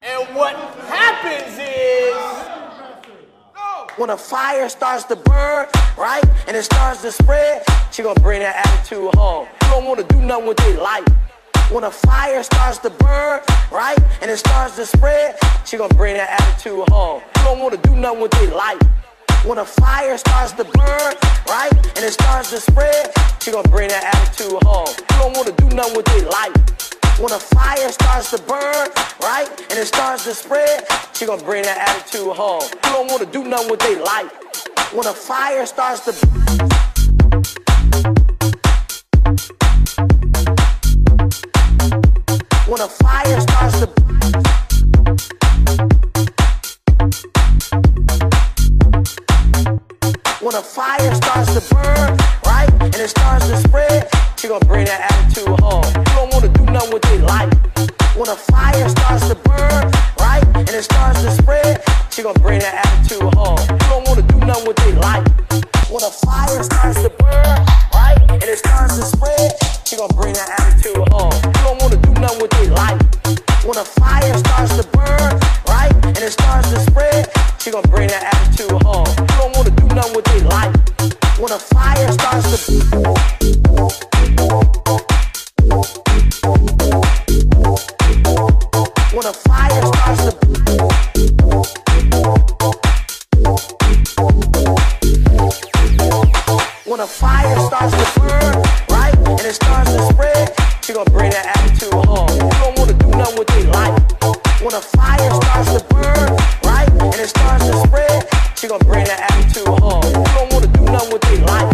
And what happens is, when a fire starts to burn, right, and it starts to spread, she gonna bring that attitude home. You don't wanna do nothing with their life. When a fire starts to burn, right, and it starts to spread, she gonna bring that attitude home. You don't wanna do nothing with their life. When a fire starts to burn, right, and it starts to spread, she gonna bring that attitude home. You don't wanna do nothing with their life. When a fire starts to burn, right, and it starts to spread, she gonna bring that attitude home. You don't wanna do nothing with their life. When a fire starts to when a fire starts to when a fire starts to burn, right, and it starts to spread, she gonna bring that attitude home. You don't wanna do nothing with their life. When a fire starts to burn, right, and it starts to spread, she gonna bring that attitude home. You don't wanna do nothing with their life. When a fire starts to burn, right, and it starts to spread, she gonna bring that attitude home. You don't wanna do nothing with their life. When a fire starts to burn, right, and it starts to spread, she gonna bring that attitude home. You don't wanna do nothing with their life. When a fire starts to when a fire starts to when a fire starts to burn, right, and it starts to spread, she gonna bring that attitude home. You don't wanna do nothing with their life. When a fire starts to burn, right, and it starts to spread, she gonna bring that attitude home. You don't wanna do nothing with their life.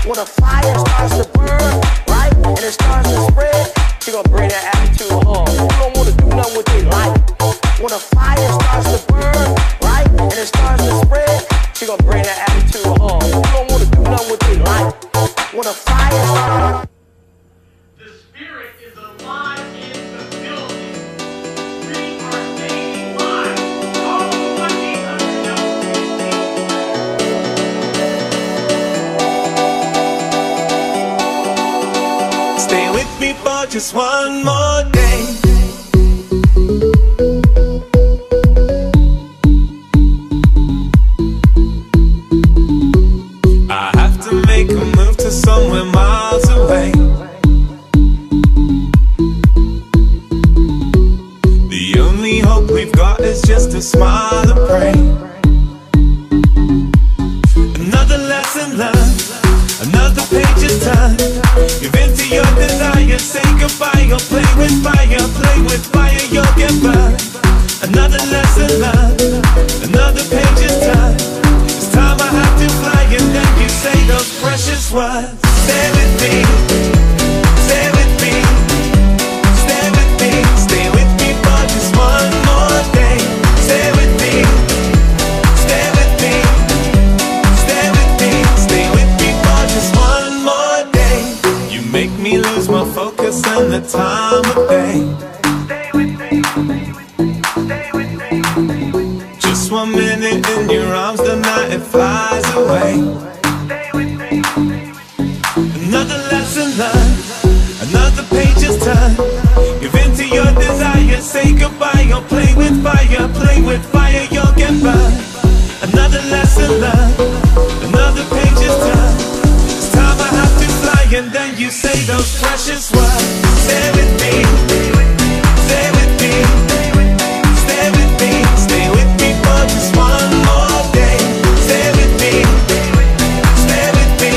When a fire starts to burn, right, and it starts to spread, she gonna bring that attitude home. You don't wanna do nothing with their life. When a fire starts to burn, right, and it starts to spread, she gonna bring that attitude home. You don't wanna do nothing with their life. When a fire starts, the spirit is alive in the building. We are staying live. Call 1-800-NO. Stay with me for just one more day. I have to make a move to somewhere miles away. The only hope we've got is just a smile and pray. Another lesson learned, another page is turned. Give in to your desire, say goodbye. You'll play with fire, you'll get burned. Another lesson learned, another page is turned. This time I have to fly, and then you say those precious words. Stay with me, stay with me, stay with me, stay with me for just one more day. Stay with me, stay with me, stay with me, stay with me for just one more day. You make me lose my focus and the time of day. Stay with me, stay with me, just 1 minute in your arms, the night it flies away. Stay with me, another lesson learned, another page is turned. Give in to your desire, say goodbye. You'll play with fire, you'll get burned. Another lesson learned, another page is turned. This time I have to fly, and then you say those precious words. Stay with me, stay with me, stay with me, stay with me for just one more day. Stay with me, stay with me,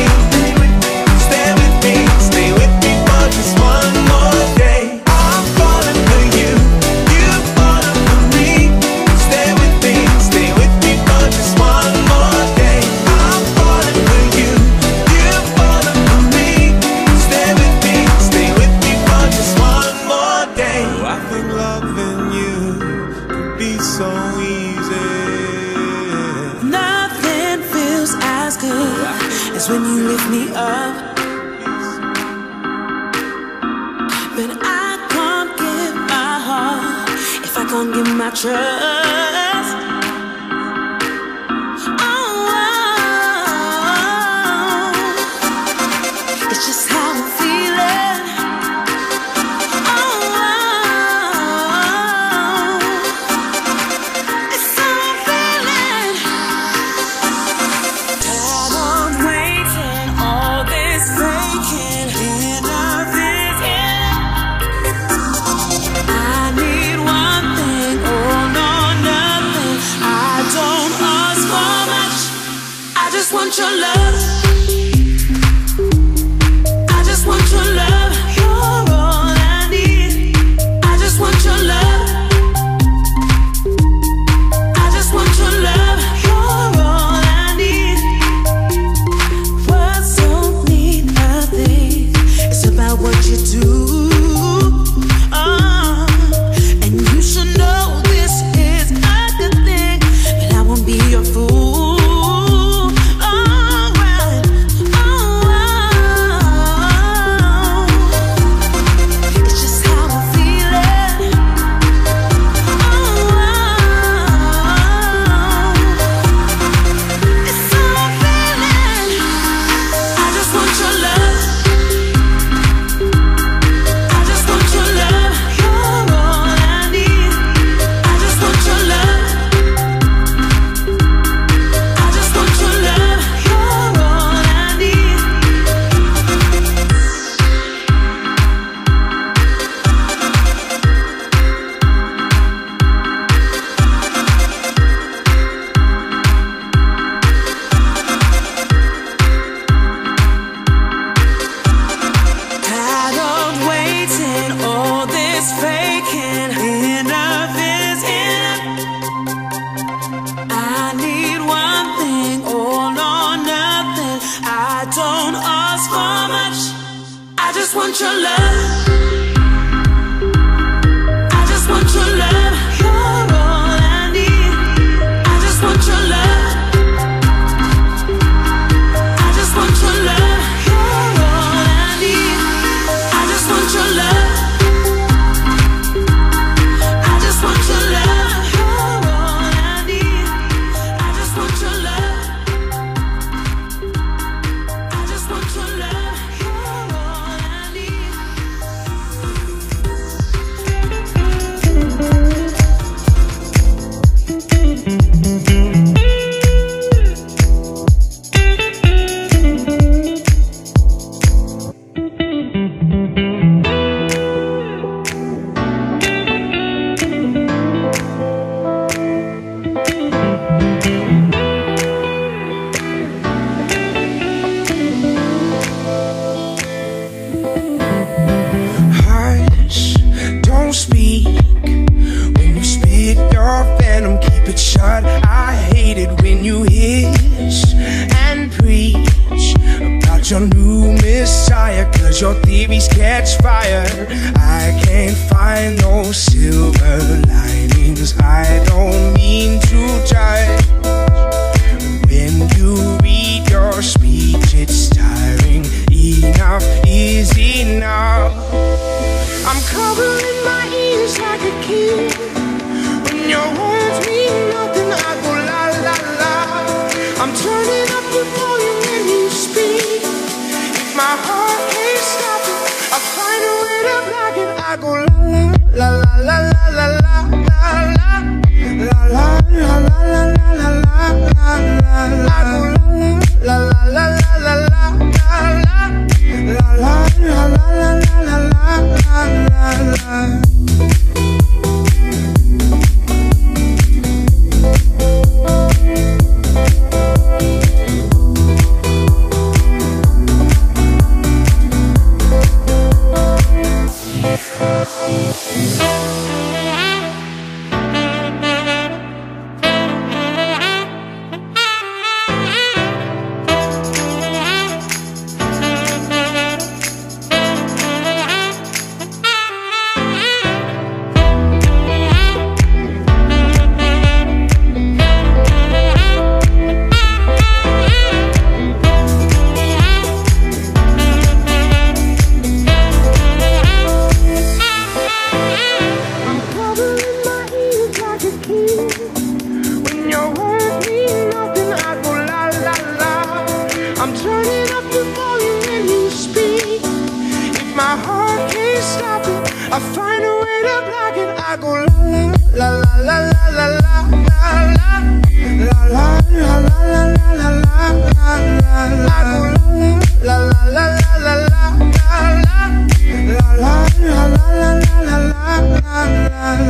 stay with me, stay with me for just one more day. I'm falling for you, you're falling for me. Stay with me for just one more day. I'm falling for you, you're falling for me. Stay with me for just one more day. Oh, I think loving you could be so easy. Nothing feels as good as when you lift me up. But I can't give my heart if I can't give my trust. Oh, it's just how I'm feeling. Oh, love. I just want your love. You're all I need. I just want your love. I just want your love. You're all I need. Words don't mean nothing. It's about what you do. And you should know this is a good thing. But I won't be your fool. It's just how I'm feeling. It's how I'm feeling. I just want your love. I just want your love. You're all I need. I just want your love. I just want your love. You're all I need. Tired of waiting, all this faking. Enough is enough. I need one thing, all or nothing. I don't ask for much. I just want your love. I just want your love. You're all I need. I just want your love. I just want your love. You're all I need. I just want your love. I just want your love. You're all I need. I just want your love. I just want your love. You're all I need. Hush, don't speak. When you spit your venom, keep it shut. I hate it when you hiss and preach about your new messiah, 'cause your theories catch fire. I can't find no silver linings. I don't mean to judge. When you read your speech, it's tiring. Enough is enough. I'm covering my ears like a kid. When your words mean nothing, I go la la la. I'm turning up the volume when you speak. If my heart can't stop it, I find a way to block it. I go la la la la la la la la la la la la la la la la la la. I go la la la la la la la la. La la la la la la la la la. I find a way to block it. I go la la la la la la la la la la la la la la la la la. I go la la la la la la la la la la la la la la la.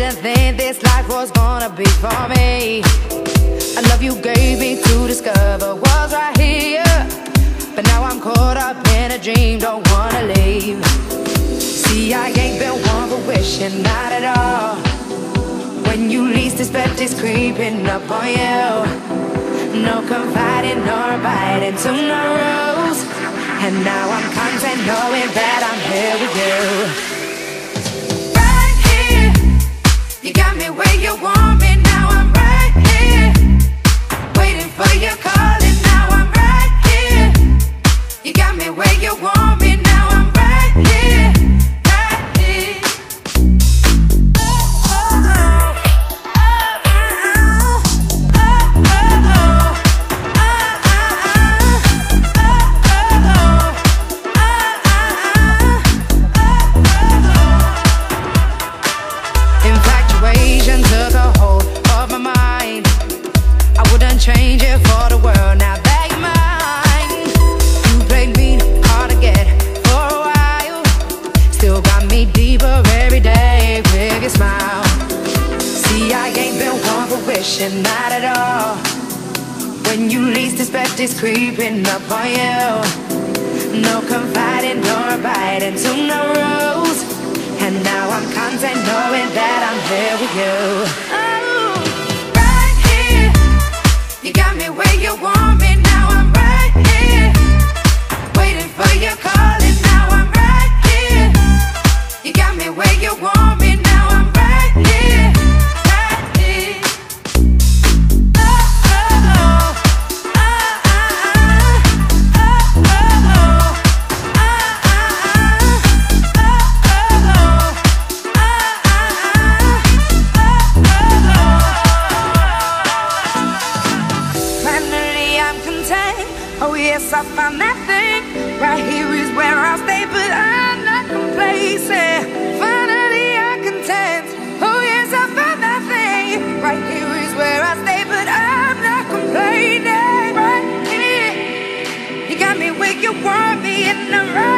didn't think this life was gonna be for me. A love you gave me to discover was right here, but now I'm caught up in a dream, don't wanna leave. See, I ain't been one for wishing, not at all. When you least expect it's creeping up on you. No confiding nor biting to no rules. And now I'm content knowing that I'm here with you. Right here, you got me where you want me. Now I'm right here, waiting for your calling. Now I'm right here, you got me where you want me. Now I'm right here, right here. Took a hold of my mind. I wouldn't change it for the world. Now that you're mine, you played me hard to get for a while. Still got me deeper every day with your smile. See, I ain't been one for wishing, not at all. When you least expect it's creeping up on you. No confiding nor biting to no rules. And now I'm content knowing that I'm here with you. Oh, right here, you got me where you want me. Now I'm right here, waiting for your calling. Now I'm right here, you got me where you want me. Now I'm right here, right here. Oh, oh, oh, oh, oh, oh, oh, oh yes, I found that thing. Right here is where I'll stay, but I'm not complacent. Finally I'm content. Oh yes, I found that thing. Right here is where I stay, but I'm not complaining. Right here, you got me where you want me in the right.